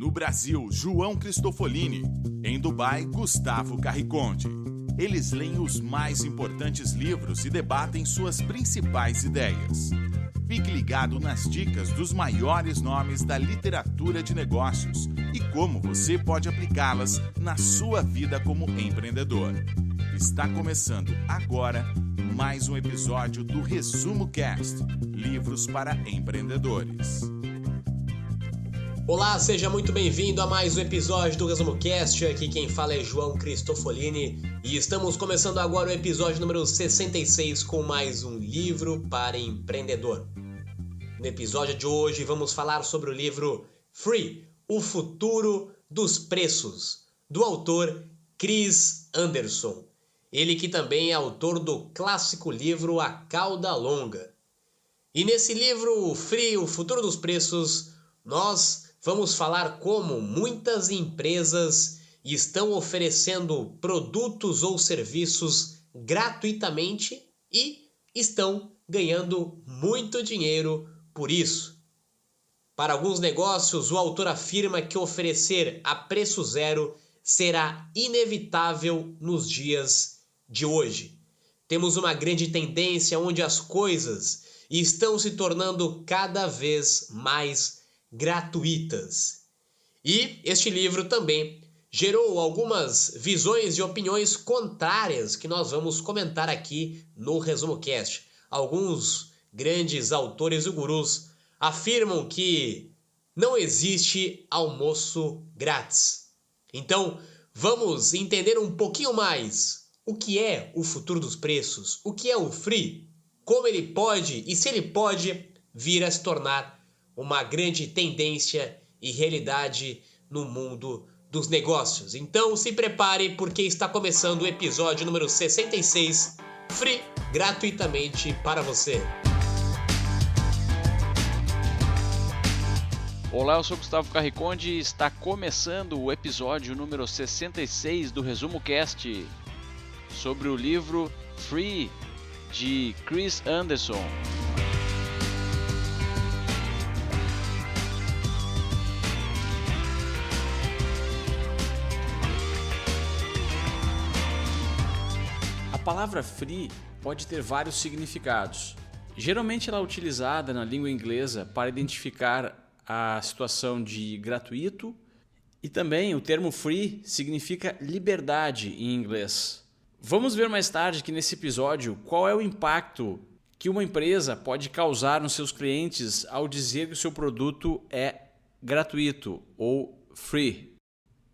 No Brasil, João Cristofolini. Em Dubai, Gustavo Carriconde. Eles leem os mais importantes livros e debatem suas principais ideias. Fique ligado nas dicas dos maiores nomes da literatura de negócios e como você pode aplicá-las na sua vida como empreendedor. Está começando agora mais um episódio do Resumo Cast, livros para empreendedores. Olá, seja muito bem-vindo a mais um episódio do Resumo Cast. Aqui quem fala é João Cristofolini e estamos começando agora o episódio número 66 com mais um livro para empreendedor. No episódio de hoje vamos falar sobre o livro Free, o futuro dos preços, do autor Chris Anderson. Ele que também é autor do clássico livro A Cauda Longa. E nesse livro Free, o futuro dos preços, nós vamos falar como muitas empresas estão oferecendo produtos ou serviços gratuitamente e estão ganhando muito dinheiro por isso. Para alguns negócios, o autor afirma que oferecer a preço zero será inevitável nos dias de hoje. Temos uma grande tendência onde as coisas estão se tornando cada vez mais gratuitas. E este livro também gerou algumas visões e opiniões contrárias que nós vamos comentar aqui no Resumo Cast. Alguns grandes autores e gurus afirmam que não existe almoço grátis. Então, vamos entender um pouquinho mais o que é o futuro dos preços, o que é o free, como ele pode e se ele pode vir a se tornar uma grande tendência e realidade no mundo dos negócios. Então se prepare porque está começando o episódio número 66, free, gratuitamente para você. Olá, eu sou Gustavo Carriconde e está começando o episódio número 66 do Resumo Cast sobre o livro Free, de Chris Anderson. A palavra free pode ter vários significados. Geralmente ela é utilizada na língua inglesa para identificar a situação de gratuito e também o termo free significa liberdade em inglês. Vamos ver mais tarde que nesse episódio qual é o impacto que uma empresa pode causar nos seus clientes ao dizer que o seu produto é gratuito ou free.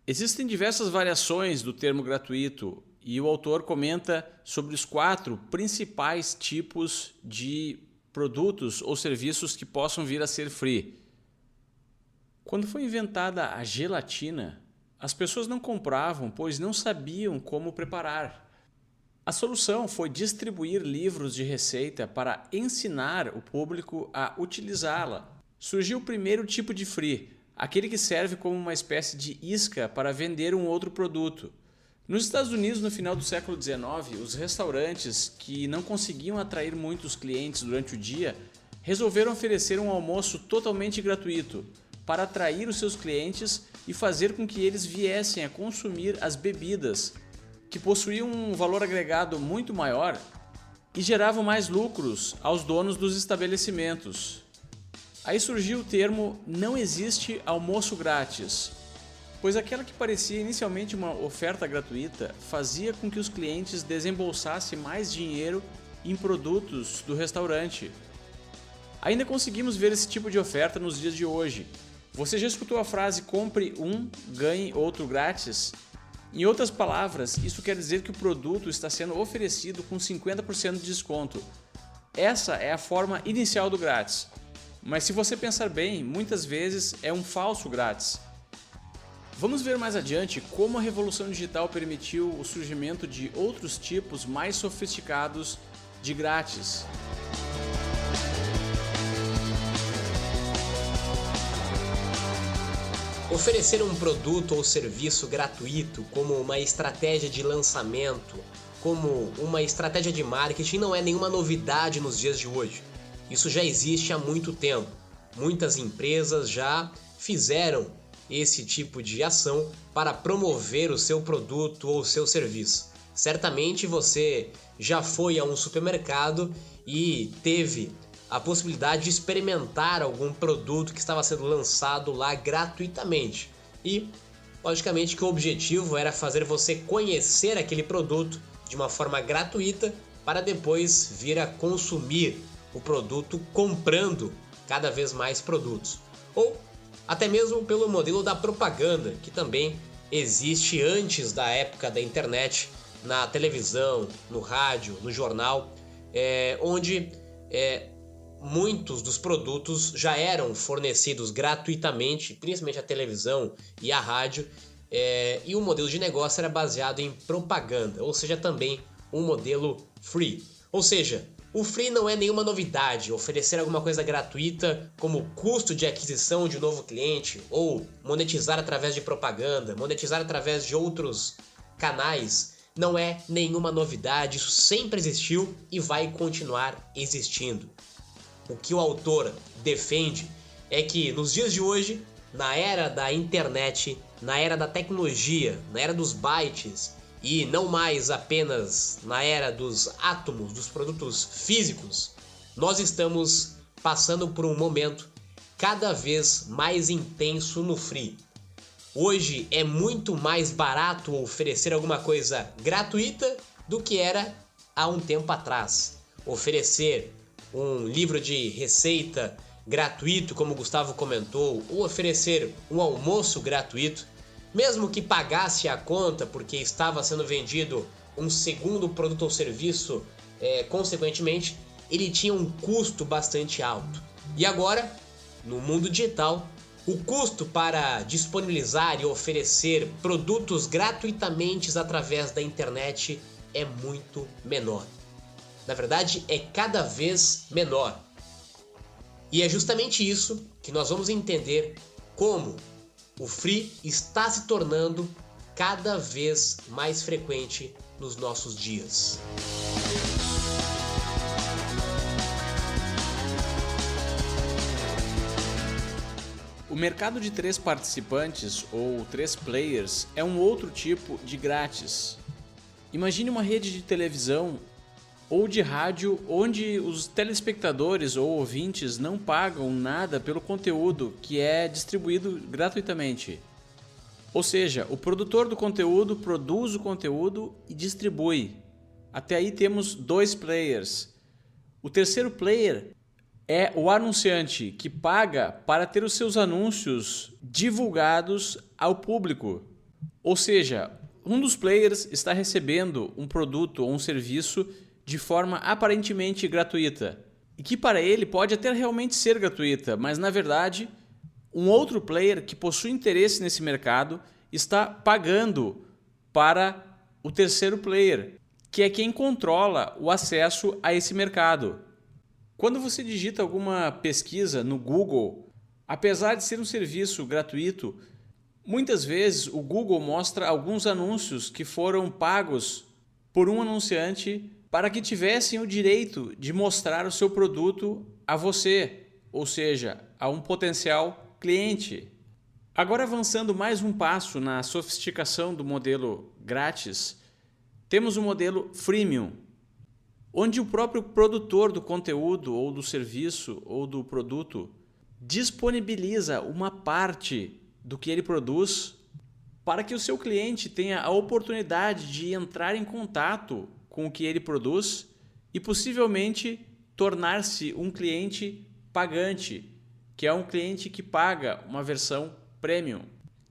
Existem diversas variações do termo gratuito e o autor comenta sobre os 4 principais tipos de produtos ou serviços que possam vir a ser free. Quando foi inventada a gelatina, as pessoas não compravam, pois não sabiam como preparar. A solução foi distribuir livros de receita para ensinar o público a utilizá-la. Surgiu o primeiro tipo de free, aquele que serve como uma espécie de isca para vender um outro produto. Nos Estados Unidos, no final do século XIX, os restaurantes que não conseguiam atrair muitos clientes durante o dia resolveram oferecer um almoço totalmente gratuito para atrair os seus clientes e fazer com que eles viessem a consumir as bebidas, que possuíam um valor agregado muito maior e geravam mais lucros aos donos dos estabelecimentos. Aí surgiu o termo "não existe almoço grátis", pois aquela que parecia inicialmente uma oferta gratuita fazia com que os clientes desembolsassem mais dinheiro em produtos do restaurante. Ainda conseguimos ver esse tipo de oferta nos dias de hoje. Você já escutou a frase "compre um, ganhe outro grátis"? Em outras palavras, isso quer dizer que o produto está sendo oferecido com 50% de desconto. Essa é a forma inicial do grátis. Mas se você pensar bem, muitas vezes é um falso grátis. Vamos ver mais adiante como a revolução digital permitiu o surgimento de outros tipos mais sofisticados de grátis. Oferecer um produto ou serviço gratuito como uma estratégia de lançamento, como uma estratégia de marketing, não é nenhuma novidade nos dias de hoje. Isso já existe há muito tempo. Muitas empresas já fizeram esse tipo de ação para promover o seu produto ou seu serviço. Certamente você já foi a um supermercado e teve a possibilidade de experimentar algum produto que estava sendo lançado lá gratuitamente. E, logicamente, que o objetivo era fazer você conhecer aquele produto de uma forma gratuita para depois vir a consumir o produto comprando cada vez mais produtos. Ou até mesmo pelo modelo da propaganda, que também existe antes da época da internet, na televisão, no rádio, no jornal, onde muitos dos produtos já eram fornecidos gratuitamente, principalmente a televisão e a rádio, e o modelo de negócio era baseado em propaganda, ou seja, também um modelo free. Ou seja, o free não é nenhuma novidade, oferecer alguma coisa gratuita como custo de aquisição de um novo cliente, ou monetizar através de propaganda, monetizar através de outros canais, não é nenhuma novidade, isso sempre existiu e vai continuar existindo. O que o autor defende é que nos dias de hoje, na era da internet, na era da tecnologia, na era dos bytes e não mais apenas na era dos átomos, dos produtos físicos, nós estamos passando por um momento cada vez mais intenso no free. Hoje é muito mais barato oferecer alguma coisa gratuita do que era há um tempo atrás. Oferecer um livro de receita gratuito, como o Gustavo comentou, ou oferecer um almoço gratuito, mesmo que pagasse a conta porque estava sendo vendido um segundo produto ou serviço, consequentemente, ele tinha um custo bastante alto. E agora, no mundo digital, o custo para disponibilizar e oferecer produtos gratuitamente através da internet é muito menor. Na verdade, é cada vez menor. E é justamente isso que nós vamos entender como o free está se tornando cada vez mais frequente nos nossos dias. O mercado de 3 participantes ou 3 players é um outro tipo de grátis. Imagine uma rede de televisão ou de rádio onde os telespectadores ou ouvintes não pagam nada pelo conteúdo que é distribuído gratuitamente. Ou seja, o produtor do conteúdo produz o conteúdo e distribui. Até aí temos 2 players. O terceiro player é o anunciante, que paga para ter os seus anúncios divulgados ao público. Ou seja, um dos players está recebendo um produto ou um serviço de forma aparentemente gratuita, e que para ele pode até realmente ser gratuita, mas na verdade um outro player que possui interesse nesse mercado está pagando para o terceiro player, que é quem controla o acesso a esse mercado. Quando você digita alguma pesquisa no Google, apesar de ser um serviço gratuito, muitas vezes o Google mostra alguns anúncios que foram pagos por um anunciante para que tivessem o direito de mostrar o seu produto a você, ou seja, a um potencial cliente. Agora, avançando mais um passo na sofisticação do modelo grátis, temos o modelo freemium, onde o próprio produtor do conteúdo ou do serviço ou do produto disponibiliza uma parte do que ele produz para que o seu cliente tenha a oportunidade de entrar em contato com o que ele produz e possivelmente tornar-se um cliente pagante, que é um cliente que paga uma versão premium,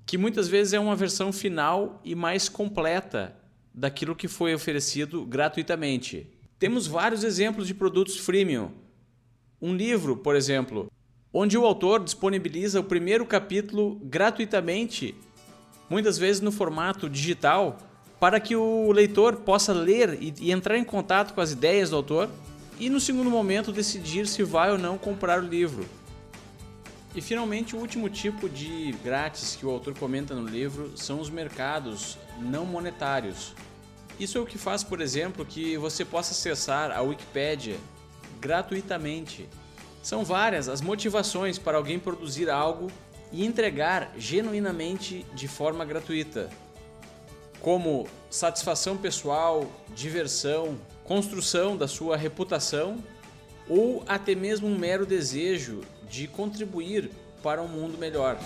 que muitas vezes é uma versão final e mais completa daquilo que foi oferecido gratuitamente. Temos vários exemplos de produtos freemium. Um livro, por exemplo, onde o autor disponibiliza o primeiro capítulo gratuitamente, muitas vezes no formato digital, para que o leitor possa ler e entrar em contato com as ideias do autor e no segundo momento decidir se vai ou não comprar o livro. E finalmente o último tipo de grátis que o autor comenta no livro são os mercados não monetários. Isso é o que faz, por exemplo, que você possa acessar a Wikipédia gratuitamente. São várias as motivações para alguém produzir algo e entregar genuinamente de forma gratuita, como satisfação pessoal, diversão, construção da sua reputação ou até mesmo um mero desejo de contribuir para um mundo melhor.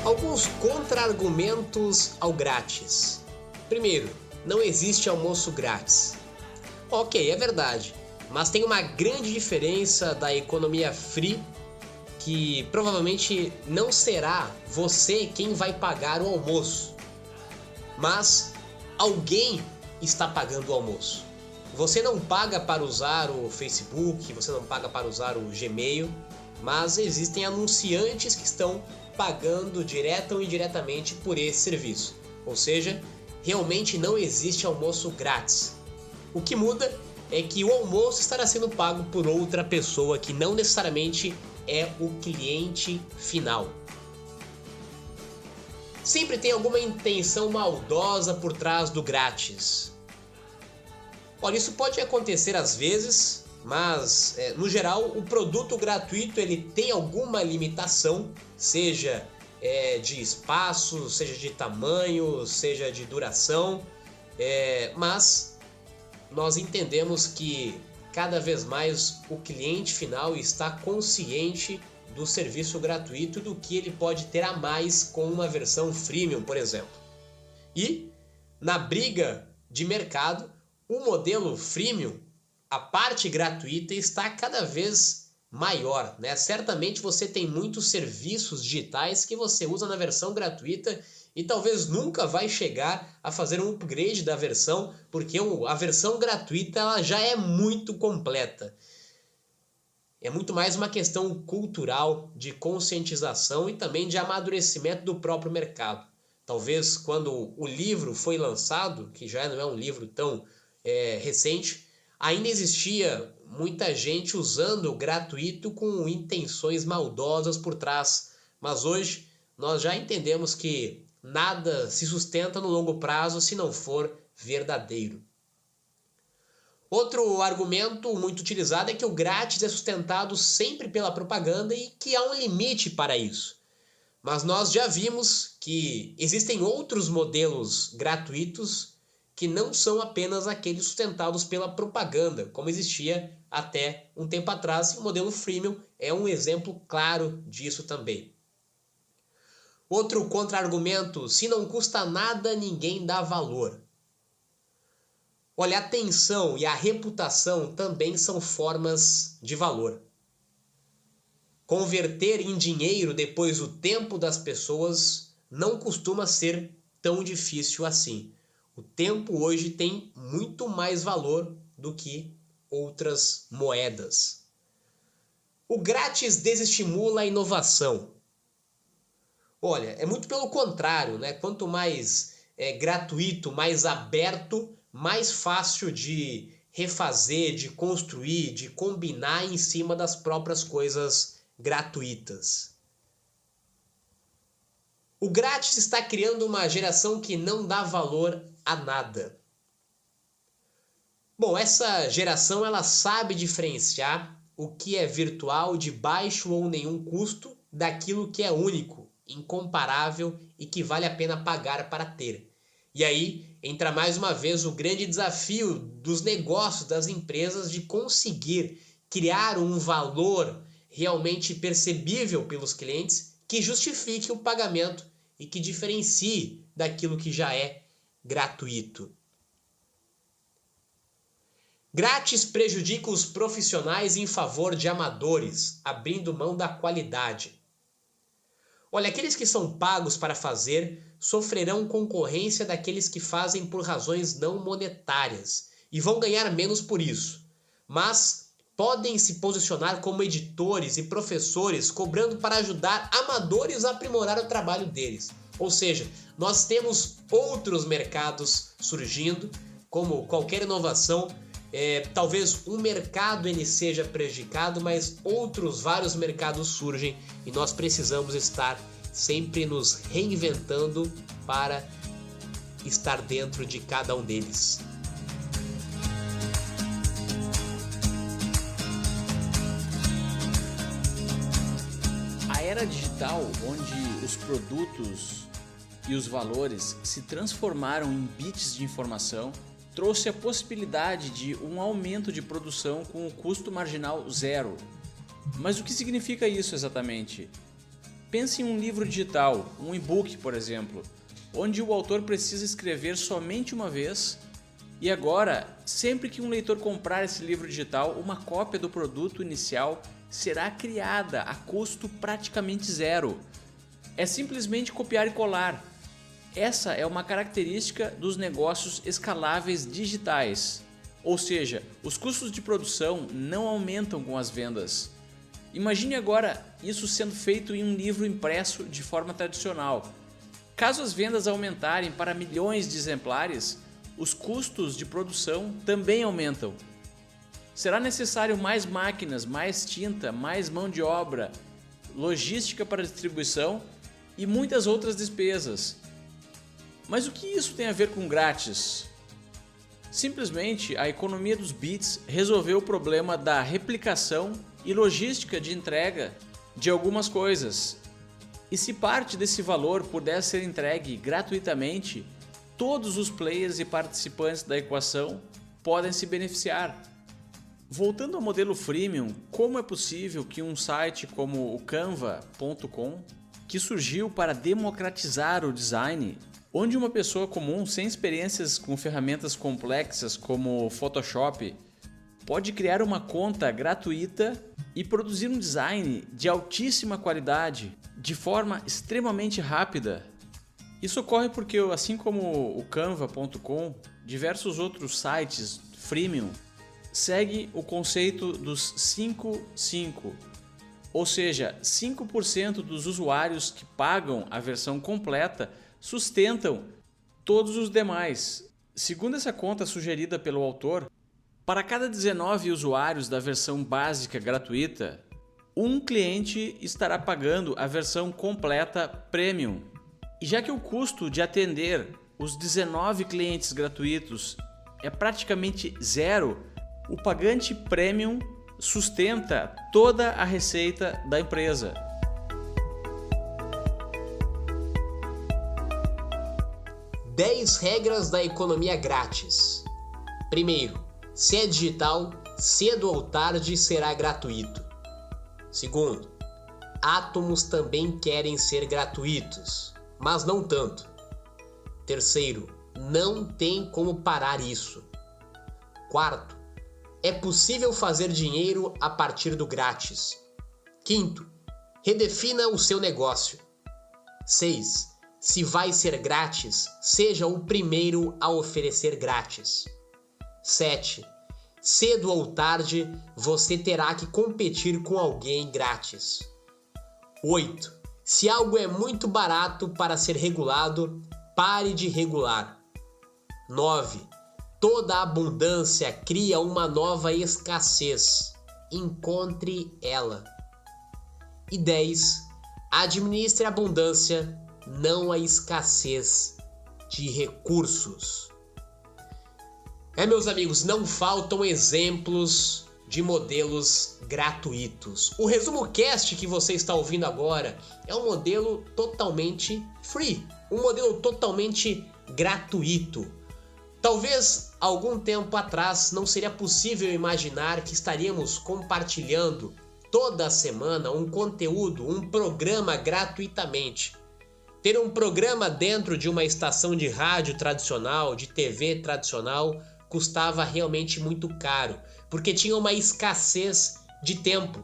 Alguns contra-argumentos ao grátis. Primeiro, não existe almoço grátis. Ok, é verdade, mas tem uma grande diferença da economia free, que provavelmente não será você quem vai pagar o almoço, mas alguém está pagando o almoço. Você não paga para usar o Facebook, você não paga para usar o Gmail, mas existem anunciantes que estão pagando direta ou indiretamente por esse serviço. Ou seja, realmente não existe almoço grátis. O que muda é que o almoço estará sendo pago por outra pessoa que não necessariamente é o cliente final. Sempre tem alguma intenção maldosa por trás do grátis. Olha, isso pode acontecer às vezes, mas no geral o produto gratuito ele tem alguma limitação, seja de espaço, seja de tamanho, seja de duração, mas nós entendemos que cada vez mais o cliente final está consciente do serviço gratuito e do que ele pode ter a mais com uma versão freemium, por exemplo. E na briga de mercado, o modelo freemium, a parte gratuita está cada vez maior, né? Certamente você tem muitos serviços digitais que você usa na versão gratuita e talvez nunca vai chegar a fazer um upgrade da versão, porque a versão gratuita ela já é muito completa. É muito mais uma questão cultural, de conscientização e também de amadurecimento do próprio mercado. Talvez quando o livro foi lançado, que já não é um livro tão recente, ainda existia muita gente usando o gratuito com intenções maldosas por trás. Mas hoje nós já entendemos que nada se sustenta no longo prazo se não for verdadeiro. Outro argumento muito utilizado é que o grátis é sustentado sempre pela propaganda e que há um limite para isso. Mas nós já vimos que existem outros modelos gratuitos que não são apenas aqueles sustentados pela propaganda, como existia até um tempo atrás, e o modelo freemium é um exemplo claro disso também. Outro contra-argumento: se não custa nada, ninguém dá valor. Olha, a atenção e a reputação também são formas de valor. Converter em dinheiro depois o tempo das pessoas não costuma ser tão difícil assim. O tempo hoje tem muito mais valor do que outras moedas. O grátis desestimula a inovação. Olha, é muito pelo contrário, né? Quanto mais gratuito, mais aberto, mais fácil de refazer, de construir, de combinar em cima das próprias coisas gratuitas. O grátis está criando uma geração que não dá valor a nada. Bom, essa geração ela sabe diferenciar o que é virtual de baixo ou nenhum custo daquilo que é único, incomparável e que vale a pena pagar para ter. E aí entra mais uma vez o grande desafio dos negócios, das empresas, de conseguir criar um valor realmente percebível pelos clientes que justifique o pagamento e que diferencie daquilo que já é gratuito. Grátis prejudica os profissionais em favor de amadores, abrindo mão da qualidade. Olha, aqueles que são pagos para fazer sofrerão concorrência daqueles que fazem por razões não monetárias e vão ganhar menos por isso, mas podem se posicionar como editores e professores, cobrando para ajudar amadores a aprimorar o trabalho deles. Ou seja, nós temos outros mercados surgindo, como qualquer inovação. Talvez um mercado ele seja prejudicado, mas vários mercados surgem e nós precisamos estar sempre nos reinventando para estar dentro de cada um deles. A era digital, onde os produtos e os valores se transformaram em bits de informação, trouxe a possibilidade de um aumento de produção com o custo marginal zero. Mas o que significa isso exatamente? Pense em um livro digital, um e-book, por exemplo, onde o autor precisa escrever somente uma vez e agora, sempre que um leitor comprar esse livro digital, uma cópia do produto inicial será criada a custo praticamente zero. É simplesmente copiar e colar. Essa é uma característica dos negócios escaláveis digitais, ou seja, os custos de produção não aumentam com as vendas. Imagine agora isso sendo feito em um livro impresso de forma tradicional. Caso as vendas aumentarem para milhões de exemplares, os custos de produção também aumentam. Será necessário mais máquinas, mais tinta, mais mão de obra, logística para distribuição e muitas outras despesas. Mas o que isso tem a ver com grátis? Simplesmente a economia dos bits resolveu o problema da replicação e logística de entrega de algumas coisas. E se parte desse valor puder ser entregue gratuitamente, todos os players e participantes da equação podem se beneficiar. Voltando ao modelo freemium, como é possível que um site como o Canva.com, que surgiu para democratizar o design, onde uma pessoa comum sem experiências com ferramentas complexas como Photoshop pode criar uma conta gratuita e produzir um design de altíssima qualidade de forma extremamente rápida? Isso ocorre porque, assim como o Canva.com, diversos outros sites freemium segue o conceito dos 5-5, ou seja, 5% dos usuários que pagam a versão completa sustentam todos os demais. Segundo essa conta sugerida pelo autor, para cada 19 usuários da versão básica gratuita, um cliente estará pagando a versão completa Premium. E já que o custo de atender os 19 clientes gratuitos é praticamente zero, o pagante Premium sustenta toda a receita da empresa. Dez regras da economia grátis. Primeiro, se é digital, cedo ou tarde será gratuito. Segundo, átomos também querem ser gratuitos, mas não tanto. Terceiro, não tem como parar isso. Quarto, é possível fazer dinheiro a partir do grátis. Quinto, redefina o seu negócio. 6. Se vai ser grátis, seja o primeiro a oferecer grátis. 7. Cedo ou tarde, você terá que competir com alguém grátis. 8. Se algo é muito barato para ser regulado, pare de regular. 9. Toda abundância cria uma nova escassez. Encontre ela. E 10. Administre a abundância, não a escassez de recursos. Meus amigos, não faltam exemplos de modelos gratuitos. O Resumo Cast que você está ouvindo agora é um modelo totalmente free, um modelo totalmente gratuito. Talvez algum tempo atrás não seria possível imaginar que estaríamos compartilhando toda semana um conteúdo, um programa gratuitamente. Ter um programa dentro de uma estação de rádio tradicional, de TV tradicional, custava realmente muito caro, porque tinha uma escassez de tempo.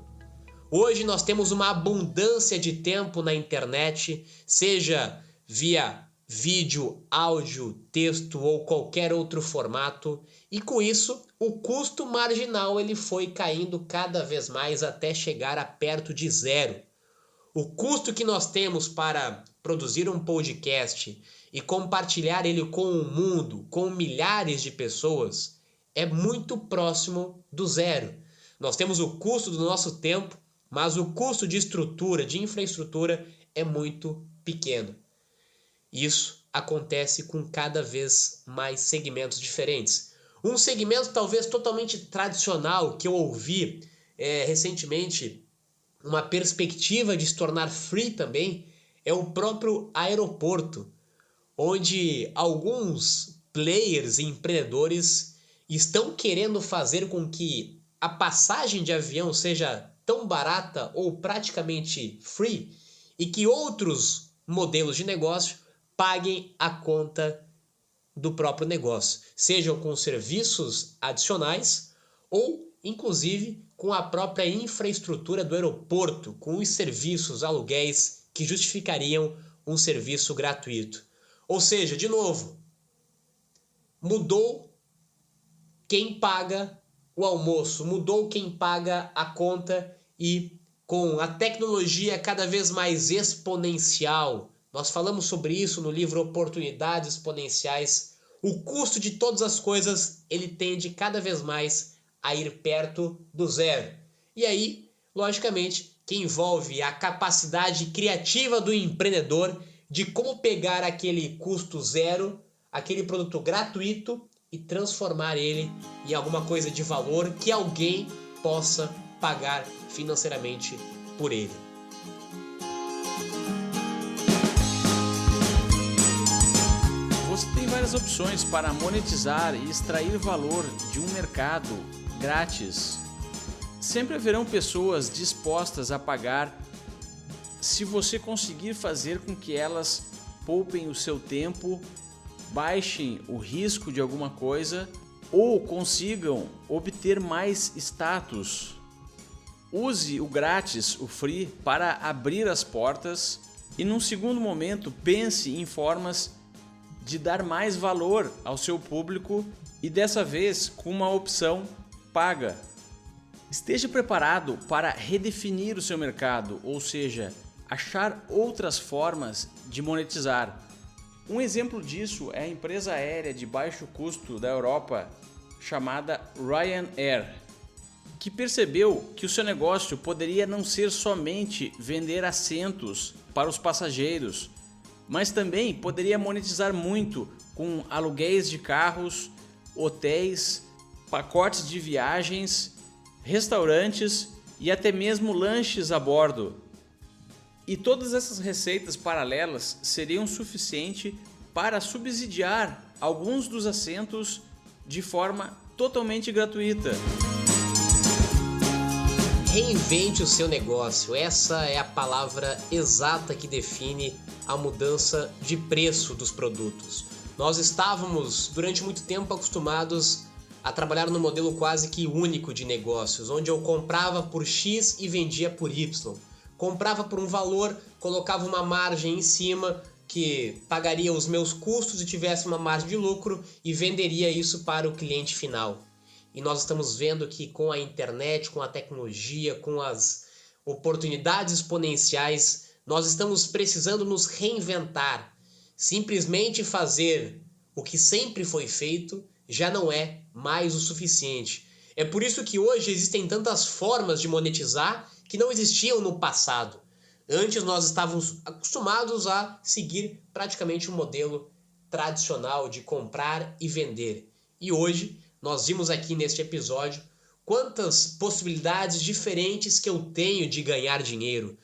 Hoje nós temos uma abundância de tempo na internet, seja via vídeo, áudio, texto ou qualquer outro formato, e com isso o custo marginal ele foi caindo cada vez mais até chegar a perto de zero. O custo que nós temos para produzir um podcast e compartilhar ele com o mundo, com milhares de pessoas, é muito próximo do zero. Nós temos o custo do nosso tempo, mas o custo de estrutura, de infraestrutura, é muito pequeno. Isso acontece com cada vez mais segmentos diferentes. Um segmento talvez totalmente tradicional que eu ouvi recentemente, uma perspectiva de se tornar free também, é o próprio aeroporto, onde alguns players e empreendedores estão querendo fazer com que a passagem de avião seja tão barata ou praticamente free e que outros modelos de negócio paguem a conta do próprio negócio, sejam com serviços adicionais ou, inclusive, com a própria infraestrutura do aeroporto, com os serviços, aluguéis que justificariam um serviço gratuito. Ou seja, de novo, mudou quem paga o almoço, mudou quem paga a conta e com a tecnologia cada vez mais exponencial, nós falamos sobre isso no livro Oportunidades Exponenciais, o custo de todas as coisas ele tende cada vez mais a ir perto do zero. E aí, logicamente, que envolve a capacidade criativa do empreendedor de como pegar aquele custo zero, aquele produto gratuito e transformar ele em alguma coisa de valor que alguém possa pagar financeiramente por ele. Você tem várias opções para monetizar e extrair valor de um mercado grátis. Sempre haverão pessoas dispostas a pagar se você conseguir fazer com que elas poupem o seu tempo, baixem o risco de alguma coisa ou consigam obter mais status. Use o grátis, o free, para abrir as portas e num segundo momento pense em formas de dar mais valor ao seu público e dessa vez com uma opção paga. Esteja preparado para redefinir o seu mercado, ou seja, achar outras formas de monetizar. Um exemplo disso é a empresa aérea de baixo custo da Europa chamada Ryanair, que percebeu que o seu negócio poderia não ser somente vender assentos para os passageiros, mas também poderia monetizar muito com aluguéis de carros, hotéis, pacotes de viagens, restaurantes e até mesmo lanches a bordo. E todas essas receitas paralelas seriam suficientes para subsidiar alguns dos assentos de forma totalmente gratuita. Reinvente o seu negócio. Essa é a palavra exata que define a mudança de preço dos produtos. Nós estávamos durante muito tempo acostumados a trabalhar num modelo quase que único de negócios, onde eu comprava por X e vendia por Y. Comprava por um valor, colocava uma margem em cima que pagaria os meus custos e tivesse uma margem de lucro e venderia isso para o cliente final. E nós estamos vendo que com a internet, com a tecnologia, com as oportunidades exponenciais, nós estamos precisando nos reinventar. Simplesmente fazer o que sempre foi feito já não é mais o suficiente. É por isso que hoje existem tantas formas de monetizar que não existiam no passado. Antes nós estávamos acostumados a seguir praticamente um modelo tradicional de comprar e vender. E hoje nós vimos aqui neste episódio quantas possibilidades diferentes que eu tenho de ganhar dinheiro.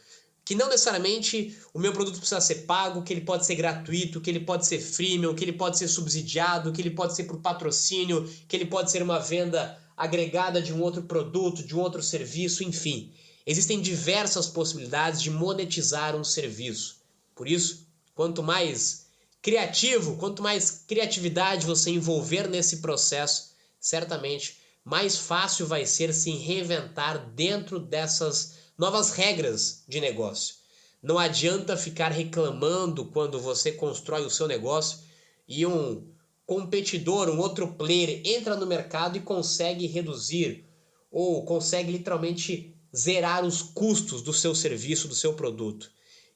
Que não necessariamente o meu produto precisa ser pago, que ele pode ser gratuito, que ele pode ser freemium, que ele pode ser subsidiado, que ele pode ser por patrocínio, que ele pode ser uma venda agregada de um outro produto, de um outro serviço, enfim. Existem diversas possibilidades de monetizar um serviço. Por isso, quanto mais criativo, quanto mais criatividade você envolver nesse processo, certamente mais fácil vai ser se reinventar dentro dessas novas regras de negócio. Não adianta ficar reclamando quando você constrói o seu negócio e um competidor, um outro player entra no mercado e consegue reduzir ou consegue literalmente zerar os custos do seu serviço, do seu produto.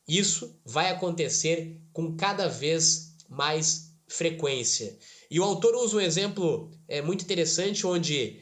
Isso vai acontecer com cada vez mais frequência. E o autor usa um exemplo muito interessante onde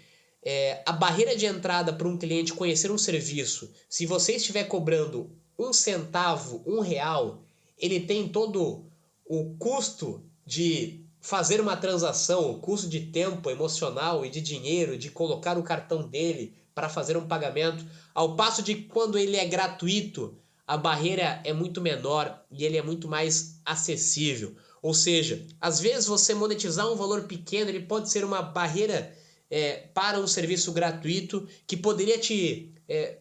a barreira de entrada para um cliente conhecer um serviço, se você estiver cobrando 1 centavo, R$1, ele tem todo o custo de fazer uma transação, o custo de tempo emocional e de dinheiro, de colocar o cartão dele para fazer um pagamento, ao passo de quando ele é gratuito, a barreira é muito menor e ele é muito mais acessível. Ou seja, às vezes você monetizar um valor pequeno, ele pode ser uma barreira para um serviço gratuito que poderia te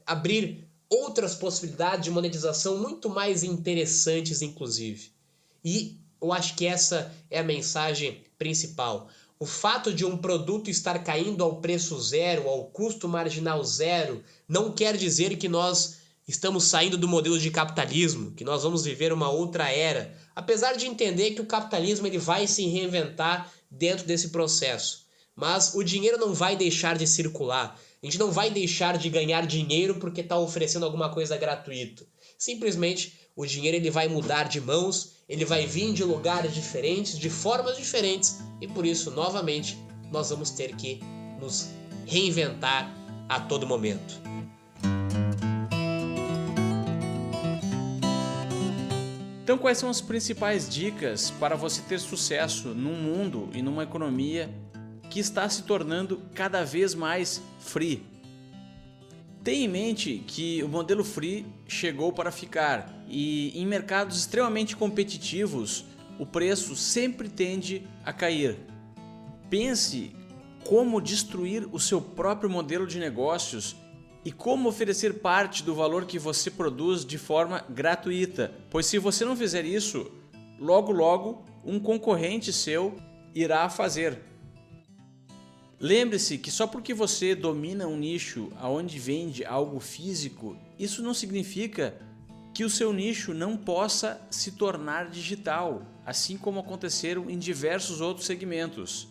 abrir outras possibilidades de monetização muito mais interessantes, inclusive. E eu acho que essa é a mensagem principal. O fato de um produto estar caindo ao preço zero, ao custo marginal zero, não quer dizer que nós estamos saindo do modelo de capitalismo, que nós vamos viver uma outra era, apesar de entender que o capitalismo ele vai se reinventar dentro desse processo. Mas o dinheiro não vai deixar de circular. A gente não vai deixar de ganhar dinheiro porque está oferecendo alguma coisa gratuita. Simplesmente o dinheiro ele vai mudar de mãos, ele vai vir de lugares diferentes, de formas diferentes, e por isso, novamente, nós vamos ter que nos reinventar a todo momento. Então, quais são as principais dicas para você ter sucesso num mundo e numa economia que está se tornando cada vez mais free? Tenha em mente que o modelo free chegou para ficar e em mercados extremamente competitivos o preço sempre tende a cair. Pense como destruir o seu próprio modelo de negócios e como oferecer parte do valor que você produz de forma gratuita, pois se você não fizer isso, logo um concorrente seu irá fazer. Lembre-se que só porque você domina um nicho onde vende algo físico, isso não significa que o seu nicho não possa se tornar digital, assim como aconteceram em diversos outros segmentos.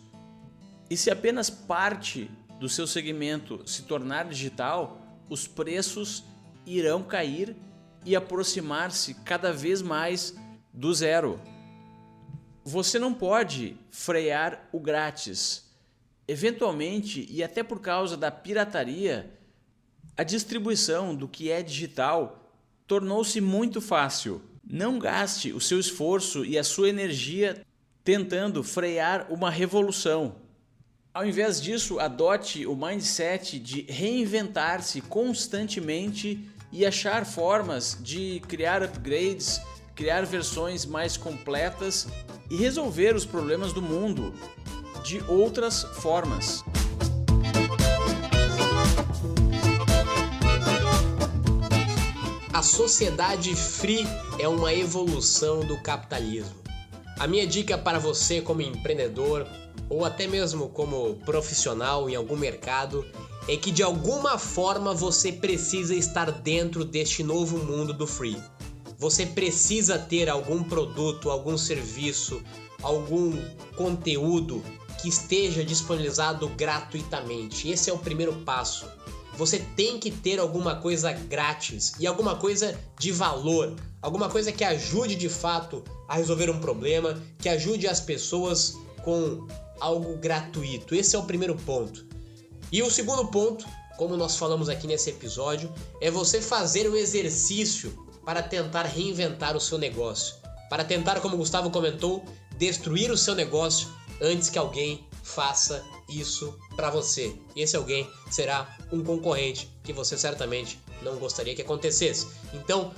E se apenas parte do seu segmento se tornar digital, os preços irão cair e aproximar-se cada vez mais do zero. Você não pode frear o grátis. Eventualmente, e até por causa da pirataria, a distribuição do que é digital tornou-se muito fácil. Não gaste o seu esforço e a sua energia tentando frear uma revolução. Ao invés disso, adote o mindset de reinventar-se constantemente e achar formas de criar upgrades, criar versões mais completas e resolver os problemas do mundo de outras formas. A sociedade free é uma evolução do capitalismo. A minha dica para você como empreendedor ou até mesmo como profissional em algum mercado é que de alguma forma você precisa estar dentro deste novo mundo do free. Você precisa ter algum produto, algum serviço, algum conteúdo que esteja disponibilizado gratuitamente. Esse é o primeiro passo. Você tem que ter alguma coisa grátis e alguma coisa de valor, alguma coisa que ajude de fato a resolver um problema, que ajude as pessoas com algo gratuito. Esse é o primeiro ponto. E o segundo ponto, como nós falamos aqui nesse episódio, é você fazer um exercício para tentar reinventar o seu negócio, para tentar, como o Gustavo comentou, destruir o seu negócio antes que alguém faça isso para você. E esse alguém será um concorrente que você certamente não gostaria que acontecesse. Então,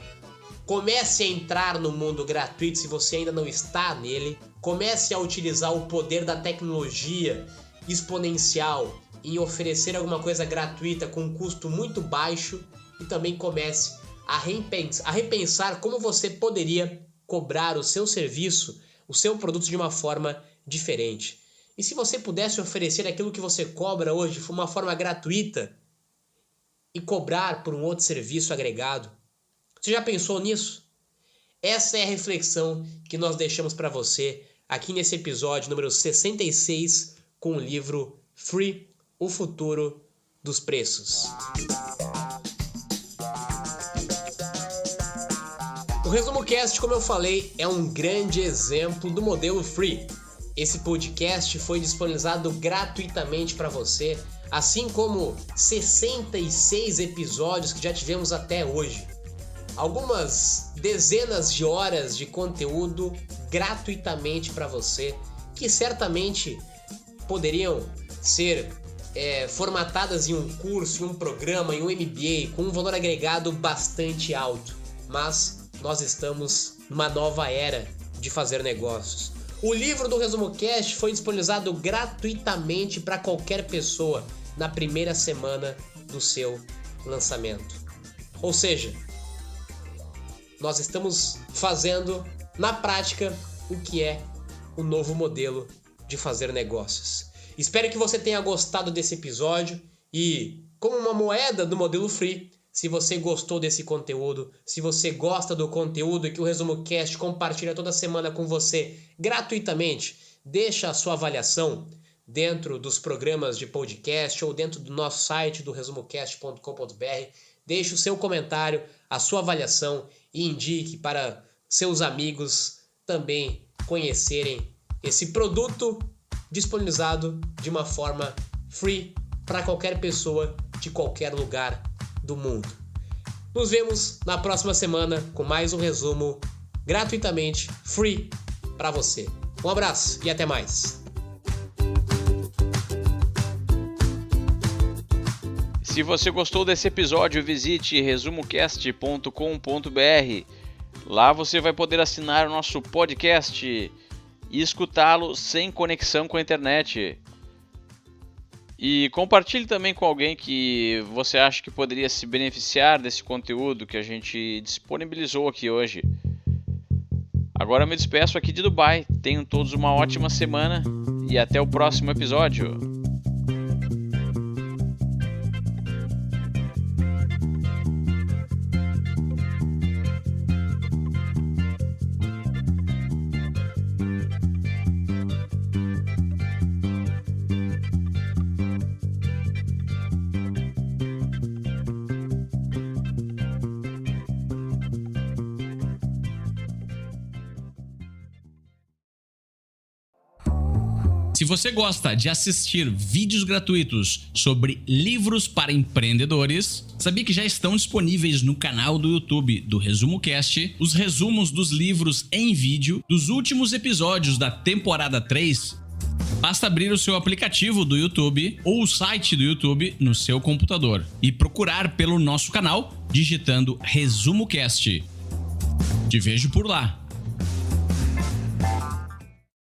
comece a entrar no mundo gratuito se você ainda não está nele. Comece a utilizar o poder da tecnologia exponencial em oferecer alguma coisa gratuita com um custo muito baixo e também comece a repensar como você poderia cobrar o seu serviço, o seu produto de uma forma diferente. E se você pudesse oferecer aquilo que você cobra hoje de uma forma gratuita e cobrar por um outro serviço agregado? Você já pensou nisso? Essa é a reflexão que nós deixamos para você aqui nesse episódio número 66 com o livro Free, o futuro dos preços. O Resumo Cast, como eu falei, é um grande exemplo do modelo Free. Esse podcast foi disponibilizado gratuitamente para você, assim como 66 episódios que já tivemos até hoje. algumas dezenas de horas de conteúdo gratuitamente para você, que certamente poderiam ser formatadas em um curso, em um programa, em um MBA, com um valor agregado bastante alto. Mas nós estamos numa nova era de fazer negócios. O livro do Resumo Cast foi disponibilizado gratuitamente para qualquer pessoa na primeira semana do seu lançamento. Ou seja, nós estamos fazendo na prática o que é o novo modelo de fazer negócios. Espero que você tenha gostado desse episódio e, como uma moeda do modelo free, se você gostou desse conteúdo, se você gosta do conteúdo que o Resumo Cast compartilha toda semana com você gratuitamente, deixa a sua avaliação dentro dos programas de podcast ou dentro do nosso site do resumocast.com.br. Deixe o seu comentário, a sua avaliação e indique para seus amigos também conhecerem esse produto disponibilizado de uma forma free para qualquer pessoa de qualquer lugar do mundo. Nos vemos na próxima semana com mais um resumo gratuitamente free para você. Um abraço e até mais. Se você gostou desse episódio, visite resumocast.com.br. Lá você vai poder assinar o nosso podcast e escutá-lo sem conexão com a internet. E compartilhe também com alguém que você acha que poderia se beneficiar desse conteúdo que a gente disponibilizou aqui hoje. Agora eu me despeço aqui de Dubai. Tenham todos uma ótima semana e até o próximo episódio. Se você gosta de assistir vídeos gratuitos sobre livros para empreendedores, sabia que já estão disponíveis no canal do YouTube do Resumo Cast os resumos dos livros em vídeo dos últimos episódios da temporada 3? Basta abrir o seu aplicativo do YouTube ou o site do YouTube no seu computador e procurar pelo nosso canal digitando Resumo Cast. Te vejo por lá.